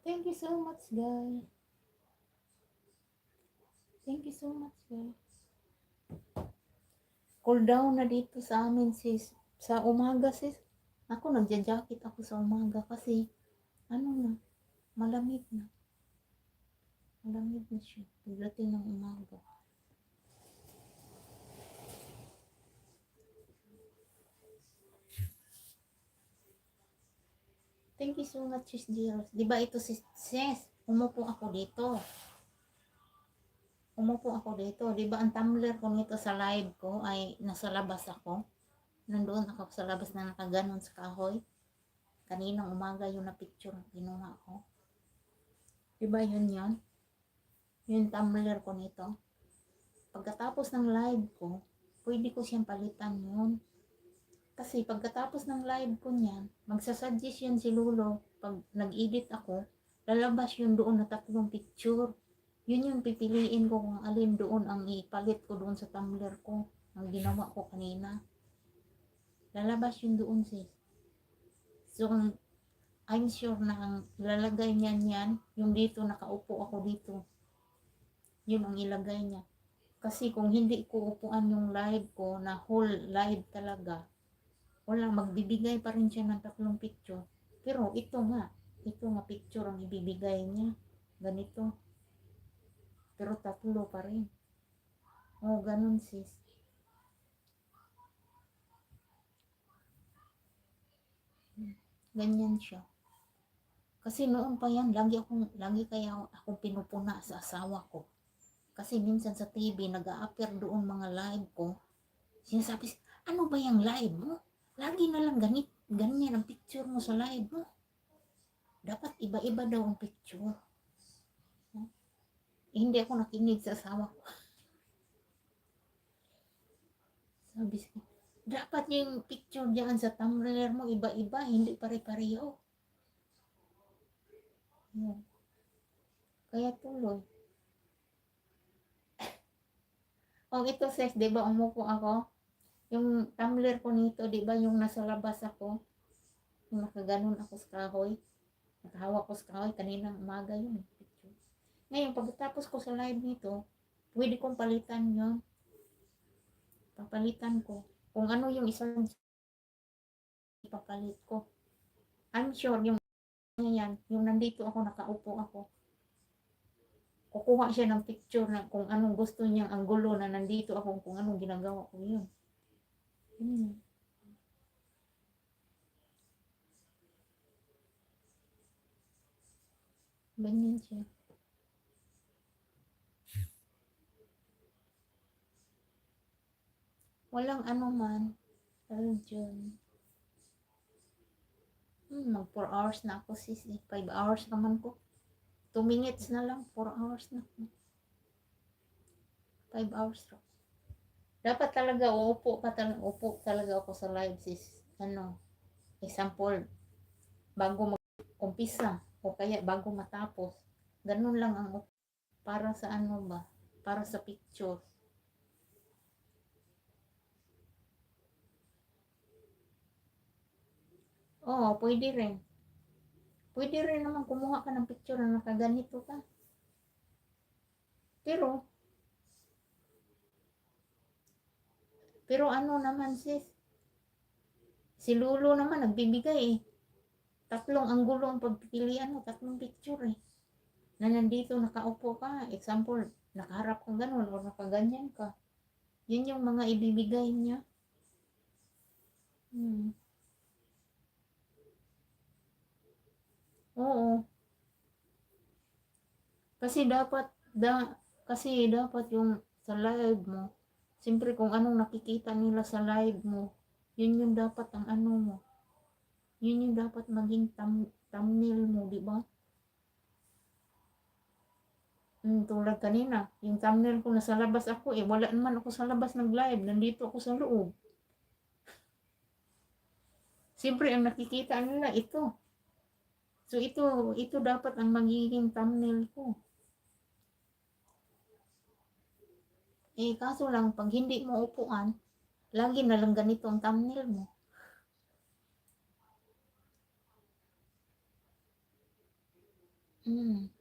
Thank you so much, guys. Thank you so much, guys. Cool down na dito sa amin, sis. Sa umaga, sis. Ako, nagja-jacket ako sa umaga kasi, ano na, malamig na. Malamig na siya. Pagdating ng umaga. Thank you so much, sis Jiros. Diba ito, sis, umupo ako dito. Umupo ako dito. Diba ang tumbler ko nito sa live ko ay nasa labas ako. Nandoon ako sa labas na nakaganon sa kahoy. Kaninang umaga yung na-picture na kinuha ko. Diba yun yun? Yung tumbler ko nito. Pagkatapos ng live ko, pwede ko siyang palitan yun. Kasi pagkatapos ng live ko niyan, magsasuggest yun si Lulo. Pag nag-edit ako, lalabas yun doon na 3 picture. Yun yung pipiliin ko kung alin doon ang ipalit ko doon sa tumbler ko. Ang ginawa ko kanina. Lalabas yun doon, sis. So, I'm sure na ang lalagay niyan yan, yung dito, nakaupo ako dito. Yun ang ilagay niya. Kasi kung hindi ko upuan yung live ko, na whole live talaga, wala, magbibigay pa rin siya ng 3 picture. Pero ito nga picture ang ibibigay niya. Ganito. Pero 3 pa rin. Oh, ganun, sis. Ganyan siya. Kasi noon pa yan, lagi kaya akong pinupuna sa asawa ko. Kasi minsan sa TV, nag-a-appear doon mga live ko. Sinasabi, ano ba yung live mo? Lagi na lang ganyan ang picture mo sa live mo. Dapat iba-iba daw ang picture. Hindi ako nakinig sa asawa ko. Sabi ko, dapat yung picture diyan sa thumbnail mo iba-iba, hindi pare-pareho. Yan. Kaya tuloy. Ito sis, di ba umupo ako? Yung tumbler ko nito, di ba yung nasa labas ako? Yung nakaganon ako sa kahoy. Nakahawak ko sa kahoy, kaninang umaga yun. Picture. Ngayon, pagkatapos ko sa live nito, pwede kong palitan yun. Papalitan ko. Kung ano yung isang ipapalit ko. I'm sure yung yan, yung nandito ako, nakaupo ako. Kukuha siya ng picture na kung anong gusto niyang anggulo na nandito ako, kung anong ginagawa ko yun. Ganyan siya. Walang ano man. Tawag dyan. Mag 4 hours na ako, sis. 5 hours naman ko. 2 minutes na lang, 4 hours na. 5 hours na. Dapat talaga upo talaga ako sa live, sis. Example, bago mag-umpisa o kaya bago matapos. Ganun lang ang para sa ano ba? Para sa picture. Oo, pwede rin. Pwede rin naman kumuha ka ng picture na nakaganito ka. Pero ano naman, sis? Si Lolo naman nagbibigay eh. 3 anggulo ang pagpipilian mo, 3 picture eh. Na nandito nakaupo ka, example, nakaharap ka ganun o nakaganyan ka. Yun yung mga ibibigay niya. Oo. Kasi dapat yung sa live mo, siyempre kung anong nakikita nila sa live mo, yun yung dapat ang ano mo. Yun yung dapat maging thumbnail mo, di ba? Tulad kanina, yung thumbnail ko nasa labas ako eh, wala naman ako sa labas nag-live, nandito ako sa loob. Siyempre ang nakikita nila ito. So ito dapat ang magiging thumbnail ko. Kaso lang, pag hindi mo upuan, lagi na lang ganito ang thumbnail mo. Mm.